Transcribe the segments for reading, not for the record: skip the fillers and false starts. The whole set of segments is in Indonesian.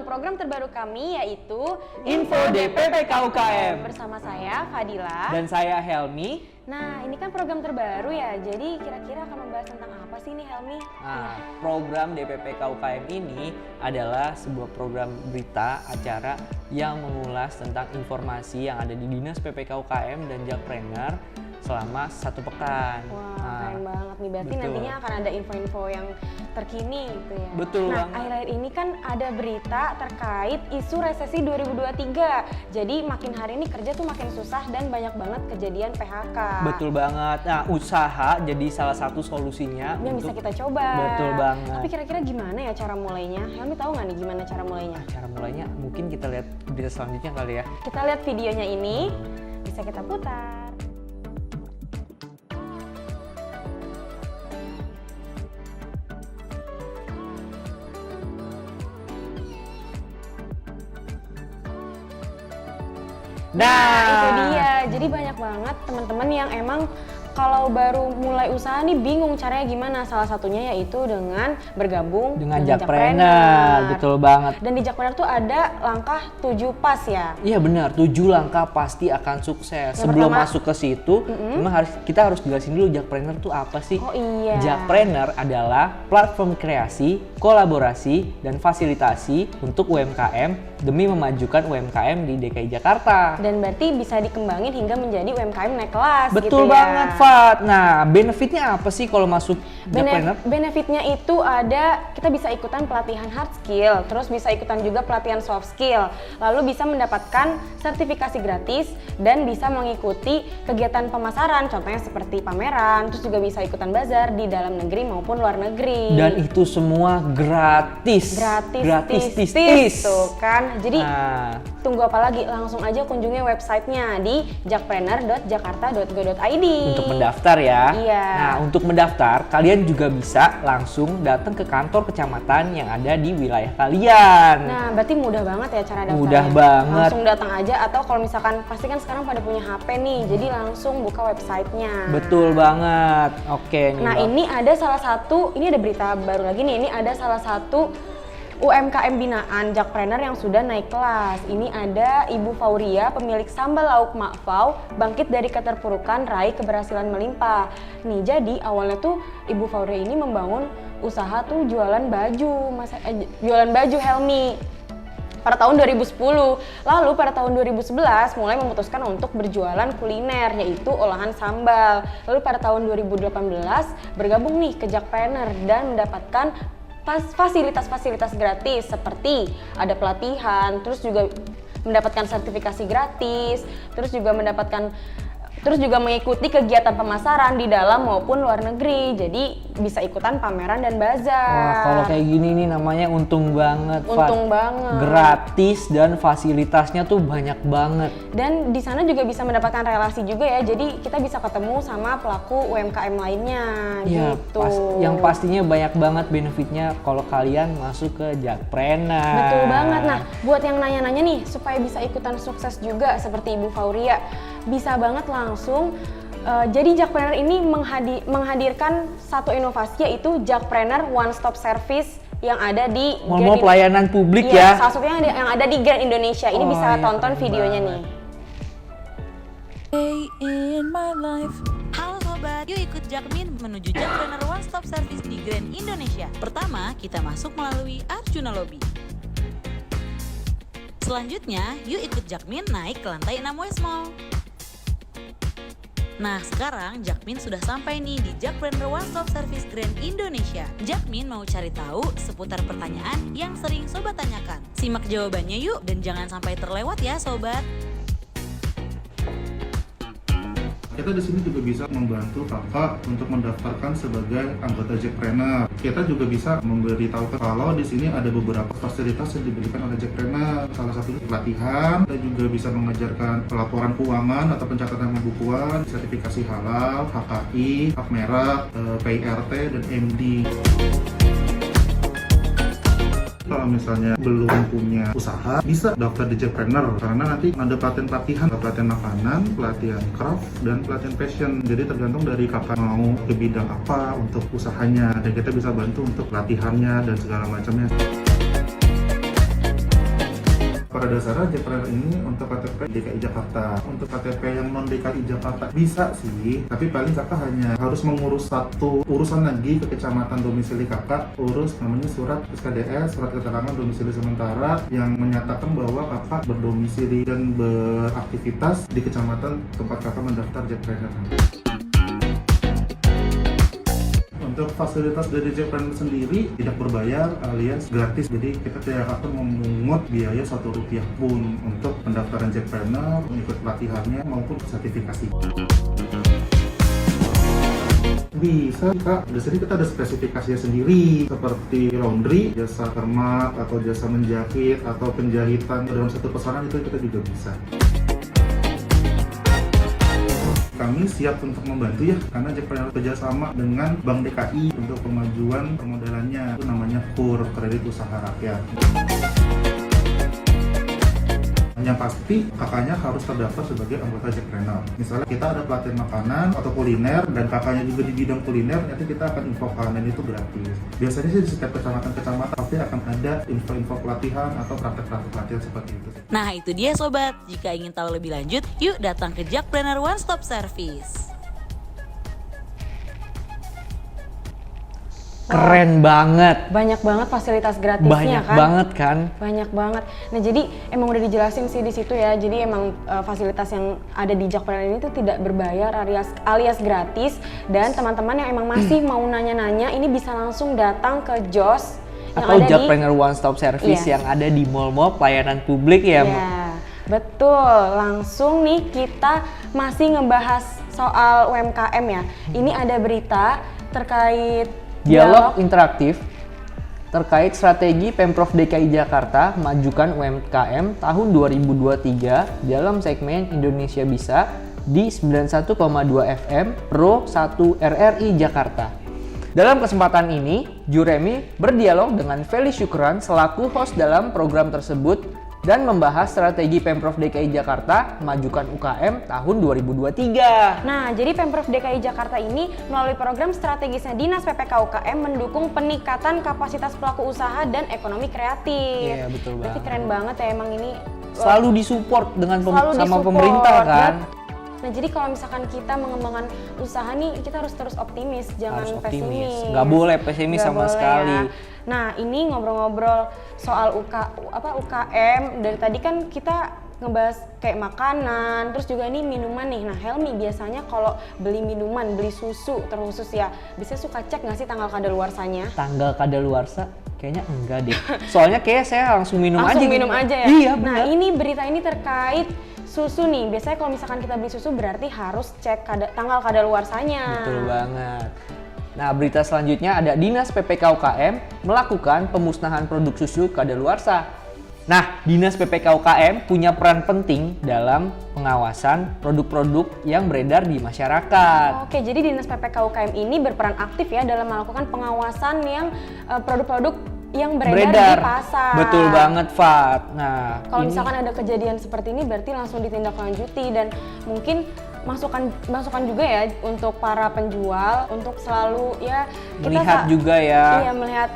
dalam program terbaru kami yaitu Info DPP KUKM. bersama saya Fadila. Dan saya Helmi. Nah, ini kan program terbaru ya. Jadi kira-kira akan membahas tentang apa sih nih Helmi? Nah, program DPP KUKM ini adalah sebuah program berita acara yang mengulas tentang informasi yang ada di Dinas PP KUKM dan Jakpreneur selama 1 pekan. Wah, keren banget nih. Berarti betul. nantinya akan ada info-info yang terkini gitu ya. Betul Nah, banget. akhir-akhir ini kan ada berita terkait isu resesi 2023. Jadi makin hari ini kerja tuh makin susah dan banyak banget kejadian PHK. Betul banget. Nah, usaha jadi salah satu solusinya Yang bisa untuk kita coba. Betul banget. Tapi kira-kira gimana ya cara mulainya? Helmi tahu nggak nih gimana cara mulainya? cara mulainya mungkin kita lihat berita selanjutnya kali ya. Kita lihat videonya ini, bisa kita putar. Nah, itu dia. Jadi banyak banget teman-teman yang emang kalau baru mulai usaha nih bingung caranya gimana. Salah satunya yaitu dengan bergabung Dengan Jakpreneur, betul banget. Dan di Jakpreneur tuh ada langkah 7 pas ya. Iya benar, 7 langkah pasti akan sukses. Sebelum pertama- masuk ke situ, memang kita harus jelasin dulu Jakpreneur tuh apa sih? Oh iya. Jakpreneur adalah platform kreasi, kolaborasi, dan fasilitasi untuk UMKM demi memajukan UMKM di DKI Jakarta. Dan berarti bisa dikembangin hingga menjadi UMKM naik kelas Betul gitu ya. banget, Fat. Nah, benefitnya apa sih kalau masuk Jakpreneur? Benefitnya itu ada, kita bisa ikutan pelatihan hard skill, terus bisa ikutan juga pelatihan soft skill, lalu bisa mendapatkan sertifikasi gratis dan bisa mengikuti kegiatan pemasaran, contohnya seperti pameran, terus juga bisa ikutan bazar di dalam negeri maupun luar negeri. Dan itu semua gratis. gratis, tis. tuh kan. Jadi Nah, tunggu apa lagi? Langsung aja kunjungi websitenya di jakpreneur.jakarta.go.id untuk mendaftar ya. Iya. Nah, untuk mendaftar kalian juga bisa langsung datang ke kantor kecamatan yang ada di wilayah kalian. Nah, berarti mudah banget ya cara daftarnya. Mudah banget. Langsung datang aja, atau kalau misalkan pasti kan sekarang pada punya HP nih, jadi langsung buka websitenya. Betul banget. Oke, nih. Nah, Bang. ini ada salah satu, ini ada berita baru lagi nih. Ini ada salah satu UMKM binaan Jakpreneur yang sudah naik kelas. Ini ada Ibu Fauria, pemilik sambal lauk Makfau, bangkit dari keterpurukan, raih keberhasilan melimpah. Nih, jadi awalnya tuh Ibu Fauria ini membangun usaha tuh jualan baju, jualan baju Helmi pada tahun 2010. Lalu pada tahun 2011 mulai memutuskan untuk berjualan kuliner, yaitu olahan sambal. Lalu pada tahun 2018 bergabung nih ke Jakpreneur dan mendapatkan fasilitas-fasilitas gratis seperti ada pelatihan, terus juga mendapatkan sertifikasi gratis, terus juga mengikuti kegiatan pemasaran di dalam maupun luar negeri. Jadi bisa ikutan pameran dan bazar. Wah, kalau kayak gini nih namanya untung banget, Fat. Untung banget. Gratis dan fasilitasnya tuh banyak banget. Dan di sana juga bisa mendapatkan relasi juga ya. Jadi kita bisa ketemu sama pelaku UMKM lainnya Iya, gitu. yang pastinya banyak banget benefitnya kalau kalian masuk ke Jakpreneur. Betul banget. Nah, buat yang nanya-nanya nih supaya bisa ikutan sukses juga seperti Ibu Fauria, bisa banget langsung. Jadi Jakpreneur ini menghadirkan satu inovasi, yaitu Jakpreneur One Stop Service yang ada di Mau pelayanan publik Iya, ya. salah satunya yang ada di Grand Indonesia. Ini Oh, bisa iya, tonton keren videonya banget. nih. Day in my life. Halo sobat, yuk ikut Jakmin menuju Jakpreneur One Stop Service di Grand Indonesia. Pertama, kita masuk melalui Arjuna Lobby. Selanjutnya, yuk ikut Jakmin naik ke lantai 6 West Mall. Nah, sekarang Jakmin sudah sampai nih di Jakpreneur One Stop Service Grand Indonesia. Jakmin mau cari tahu seputar pertanyaan yang sering sobat tanyakan. Simak jawabannya yuk, dan jangan sampai terlewat ya sobat. Kita di sini juga bisa membantu kakak untuk mendaftarkan sebagai anggota Jakpreneur. Kita juga bisa memberitahu kalau di sini ada beberapa fasilitas yang diberikan oleh Jakpreneur. Salah satunya pelatihan, kita juga bisa mengajarkan pelaporan keuangan atau pencatatan pembukuan, sertifikasi halal, HKI, hak merek, PIRT, dan MD. Kalau misalnya belum punya usaha, bisa daftar di Jakpreneur karena nanti ada pelatihan makanan, pelatihan craft, dan pelatihan fashion. Jadi tergantung dari kakak mau ke bidang apa untuk usahanya, dan kita bisa bantu untuk pelatihannya dan segala macamnya. pada dasarnya Jackpreneur ini untuk KTP DKI Jakarta. Untuk KTP yang non DKI Jakarta bisa sih, tapi paling kakak hanya harus mengurus satu urusan lagi ke kecamatan domisili kakak, urus namanya surat SKDS, surat keterangan domisili sementara yang menyatakan bahwa kakak berdomisili dan beraktivitas di kecamatan tempat kakak mendaftar Jackpreneur. Untuk fasilitas dari Jackpreneur sendiri tidak berbayar alias gratis, jadi kita tidak akan memungut biaya Rp1 pun untuk pendaftaran Jackpreneur, mengikut pelatihannya maupun sertifikasi. Bisa kak, di sini kita ada spesifikasinya sendiri seperti laundry, jasa termak atau jasa menjahit atau penjahitan dalam satu pesanan itu kita juga bisa. Kami siap untuk membantu ya, karena Jackpreneur kerjasama dengan Bank DKI untuk pemajuan permodalannya, itu namanya KUR, Kredit Usaha Rakyat. Yang pasti kakaknya harus terdaftar sebagai anggota Jackpreneur. Misalnya kita ada pelatihan makanan atau kuliner dan kakaknya juga di bidang kuliner, nanti kita akan infokan dan itu gratis. Biasanya sih di setiap kecamatan pasti akan ada info-info pelatihan atau praktek-praktek pelatihan seperti itu. Nah itu dia sobat, jika ingin tahu lebih lanjut, yuk datang ke Jackpreneur One Stop Service. Keren banget. Banyak banget fasilitas gratisnya Banyak kan? banget kan? Banyak banget. Nah jadi emang udah dijelasin sih di situ ya. Jadi emang fasilitas yang ada di Jackpreneur ini tuh tidak berbayar alias gratis. Dan teman-teman yang emang masih mau nanya-nanya ini bisa langsung datang ke JOS yang Atau ada Jackpreneur One Stop Service Iya. yang ada di mall-mall pelayanan publik ya. Ya, betul. Langsung nih kita masih ngebahas soal UMKM ya. Ini ada berita terkait Dialog interaktif terkait strategi Pemprov DKI Jakarta majukan UMKM tahun 2023 dalam segmen Indonesia Bisa di 91,2 FM Pro 1 RRI Jakarta. Dalam kesempatan ini, Juremi berdialog dengan Feli Syukran selaku host dalam program tersebut dan membahas strategi Pemprov DKI Jakarta majukan UKM tahun 2023. Nah, jadi Pemprov DKI Jakarta ini melalui program strategisnya Dinas PPK UKM mendukung peningkatan kapasitas pelaku usaha dan ekonomi kreatif. Iya, betul Berarti banget. keren banget ya emang ini. Selalu disupport dengan Selalu sama disupport, pemerintah kan. Nah, jadi kalau misalkan kita mengembangkan usaha nih, kita harus terus optimis, jangan Harus optimis. pesimis. Nggak boleh pesimis Nggak sama boleh sekali. ya. Nah, ini ngobrol-ngobrol soal UKM. Dari tadi kan kita ngebahas kayak makanan, terus juga ini minuman nih. Nah, Helmi biasanya kalau beli minuman, beli susu terkhusus ya, biasanya suka cek nggak sih tanggal kadaluarsanya? Tanggal kadaluarsa kayaknya enggak deh. Soalnya kayak saya langsung minum Langsung aja. minum aja ya? Iya, Nah, benar. ini berita ini terkait susu nih. Biasanya kalau misalkan kita beli susu berarti harus cek tanggal kadaluarsanya. Betul banget. Nah, berita selanjutnya ada Dinas PPK UKM melakukan pemusnahan produk susu kadaluarsa. Nah, Dinas PPK UKM punya peran penting dalam pengawasan produk-produk yang beredar di masyarakat. Oke, jadi Dinas PPK UKM ini berperan aktif ya dalam melakukan pengawasan yang produk-produk yang beredar di pasar. Betul banget, Fat. Nah, Kalau ini misalkan ada kejadian seperti ini berarti langsung ditindaklanjuti dan mungkin masukan juga ya untuk para penjual untuk selalu ya melihat juga ya. Iya, melihat.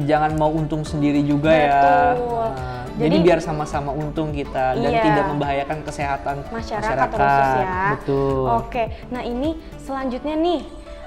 Jangan mau untung sendiri juga ya. Betul. Nah, jadi Jadi- biar sama-sama untung kita dan Iya. tidak membahayakan kesehatan masyarakat terkhusus ya. Betul. Oke, nah ini selanjutnya nih,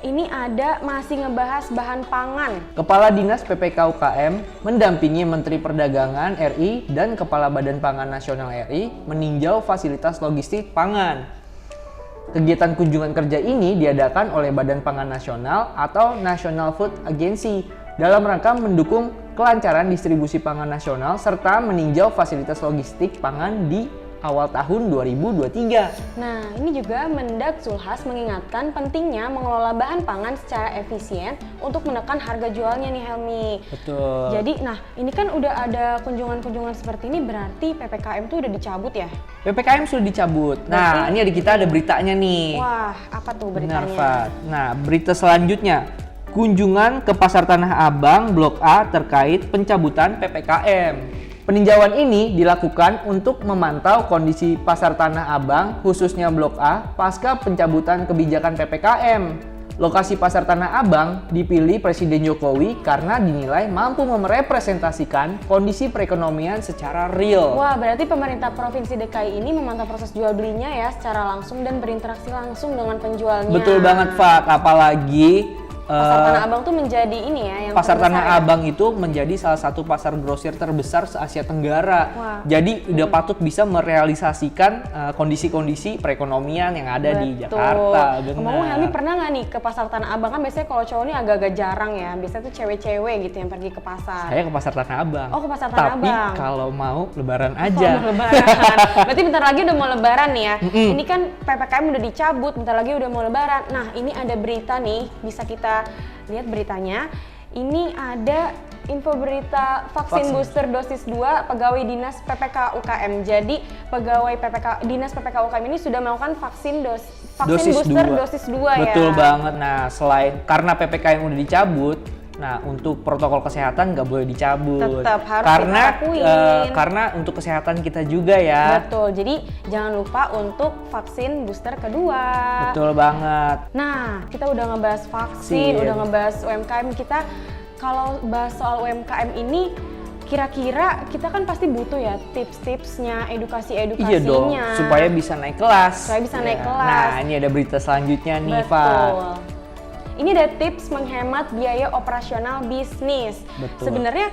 ini ada masih ngebahas bahan pangan. Kepala Dinas PPK UKM mendampingi Menteri Perdagangan RI dan Kepala Badan Pangan Nasional RI meninjau fasilitas logistik pangan. Kegiatan kunjungan kerja ini diadakan oleh Badan Pangan Nasional atau National Food Agency dalam rangka mendukung kelancaran distribusi pangan nasional serta meninjau fasilitas logistik pangan di awal tahun 2023. Nah, ini juga Mendak Zulhas mengingatkan pentingnya mengelola bahan pangan secara efisien untuk menekan harga jualnya nih Helmi. Betul. Jadi, nah ini kan udah ada kunjungan-kunjungan seperti ini berarti PPKM tuh udah dicabut ya? PPKM sudah dicabut. Nah, Berarti- ini ada kita ada beritanya nih. Wah, apa tuh Benar, beritanya? Fat. Nah, berita selanjutnya. Kunjungan ke Pasar Tanah Abang Blok A terkait pencabutan PPKM. Peninjauan ini dilakukan untuk memantau kondisi Pasar Tanah Abang, khususnya Blok A, pasca pencabutan kebijakan PPKM. Lokasi Pasar Tanah Abang dipilih Presiden Jokowi karena dinilai mampu merepresentasikan kondisi perekonomian secara real. Wah, berarti pemerintah Provinsi DKI ini memantau proses jual belinya ya secara langsung dan berinteraksi langsung dengan penjualnya. Betul banget, Fat. Apalagi Pasar Tanah Abang tuh menjadi ini ya yang Pasar terbesar Tanah ya? Abang itu menjadi salah satu pasar grosir terbesar se-Asia Tenggara. Wah. Jadi udah patut bisa merealisasikan kondisi-kondisi perekonomian yang ada di Jakarta. Ngomong Helmi pernah nggak nih ke Pasar Tanah Abang? Kan biasanya kalau cowok ini agak-agak jarang ya. Biasanya tuh cewek-cewek gitu yang pergi ke pasar. Saya ke Pasar Tanah Abang. Oh, ke Pasar Tanah Tapi Abang. kalau mau lebaran Oh, aja. mau lebaran. Berarti bentar lagi udah mau lebaran nih ya. Ini kan PPKM udah dicabut, bentar lagi udah mau lebaran. Nah, ini ada berita nih, bisa kita lihat beritanya. Ini ada info berita vaksin booster dosis 2 pegawai dinas PPK UKM. Jadi pegawai dinas PPK UKM ini sudah melakukan vaksin booster dosis 2 ya. Betul banget. Nah, selain karena PPKM udah dicabut, nah untuk protokol kesehatan nggak boleh dicabut. Tetap harus karena kita lakuin. karena untuk kesehatan kita juga ya. Betul. Jadi jangan lupa untuk vaksin booster kedua. Betul banget. Nah, kita udah ngebahas vaksin, udah ngebahas UMKM. Kita kalau bahas soal UMKM ini, kira-kira kita kan pasti butuh ya tips-tipsnya, edukasi-edukasinya. Iya dong, supaya bisa naik kelas. Supaya bisa naik kelas. Nah, ini ada berita selanjutnya nih, Pak. Betul. Ini ada tips menghemat biaya operasional bisnis. Betul. Sebenarnya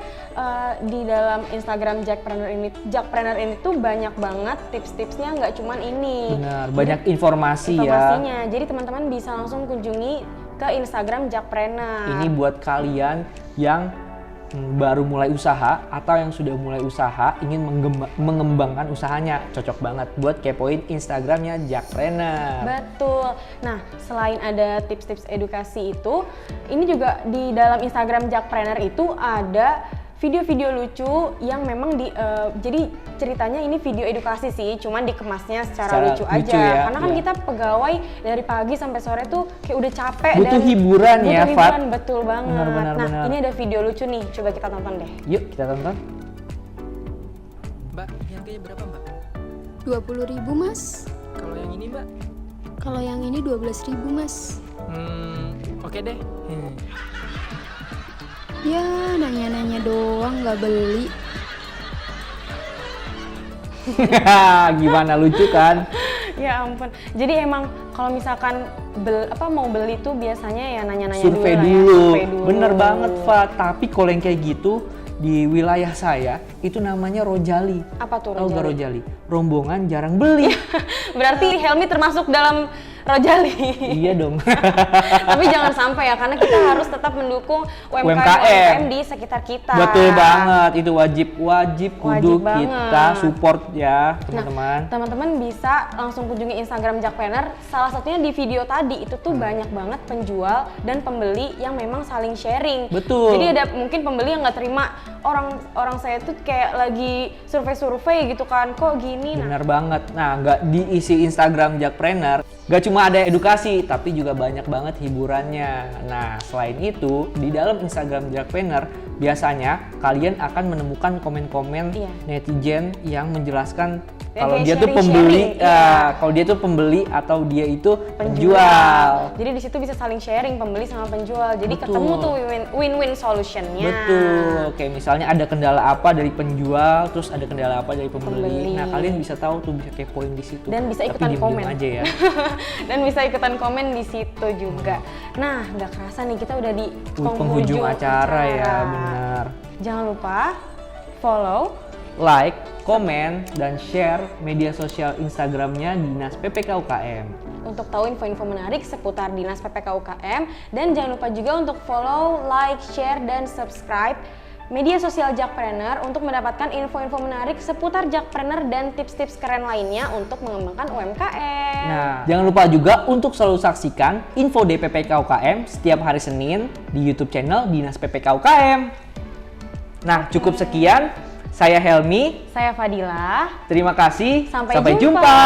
di dalam Instagram Jakpreneur ini tuh banyak banget tips-tipsnya, nggak cuman ini. Benar, banyak informasi ya. Informasinya. Jadi teman-teman bisa langsung kunjungi ke Instagram Jakpreneur. Ini buat kalian yang baru mulai usaha atau yang sudah mulai usaha ingin mengembangkan usahanya, cocok banget buat kepoin Instagramnya Jakpreneur. Betul. Nah, selain ada tips-tips edukasi itu, ini juga di dalam Instagram Jakpreneur itu ada video-video lucu yang memang jadi ceritanya ini video edukasi sih, cuman dikemasnya secara lucu aja. Ya, karena kan kita pegawai dari pagi sampai sore tuh kayak udah capek butuh dan hiburan ya, butuh Fat. hiburan, betul banget. Benar. Ini ada video lucu nih, coba kita tonton deh. Yuk kita tonton. Mbak, ini harganya berapa, Mbak? 20.000 mas. Kalau yang ini, Mbak? Kalau yang ini 12.000 mas. Oke deh. Ya nanya-nanya doang nggak beli. Gimana, lucu kan? Ya ampun. Jadi emang kalau misalkan mau beli tuh biasanya ya nanya-nanya Survei dulu. dulu. Lah ya, survei dulu. Bener banget, Fat. Tapi kalau yang kayak gitu di wilayah saya itu namanya rojali. Apa tuh Tahu rojali? gak rojali? Rombongan jarang beli. Berarti Helmi termasuk dalam rojali. Iya dong. Tapi jangan sampai ya, karena kita harus tetap mendukung UMKM. UMKM di sekitar kita. Betul banget, itu wajib kudu banget. kita support ya, teman-teman. Teman-teman bisa langsung kunjungi Instagram Jakpreneur. Salah satunya di video tadi itu tuh banyak banget penjual dan pembeli yang memang saling sharing. Betul. Jadi ada mungkin pembeli yang nggak terima orang saya tuh kayak lagi survei gitu kan, kok gini. Benar banget. Nah, nggak diisi Instagram Jakpreneur, nggak cuma ada edukasi, tapi juga banyak banget hiburannya. Nah, selain itu, di dalam Instagram Jakpreneur, biasanya kalian akan menemukan komen-komen netizen yang menjelaskan kalau dia tuh pembeli, kalau dia tuh pembeli atau dia itu penjual. Jadi di situ bisa saling sharing pembeli sama penjual. Jadi Betul. ketemu tuh win-win solutionnya. Betul. Kayak misalnya ada kendala apa dari penjual, terus ada kendala apa dari pembeli. Pembeli. Nah, kalian bisa tahu tuh, bisa kepoin di situ. Dan bisa Tapi ikutan diem-diem komen aja ya. Dan bisa ikutan komen di situ juga. Nah, nggak kerasa nih kita udah di Penghujung acara ya, benar. Jangan lupa follow, Like, komen, dan share media sosial Instagramnya Dinas PPK UKM. untuk tahu info-info menarik seputar Dinas PPK UKM. Dan jangan lupa juga untuk follow, like, share, dan subscribe media sosial Jakpreneur untuk mendapatkan info-info menarik seputar Jakpreneur dan tips-tips keren lainnya untuk mengembangkan UMKM. Nah, jangan lupa juga untuk selalu saksikan info DPPK UKM setiap hari Senin di YouTube channel Dinas PPK UKM. Nah, cukup sekian. Saya Helmi. Saya Fadila. Terima kasih. Sampai jumpa.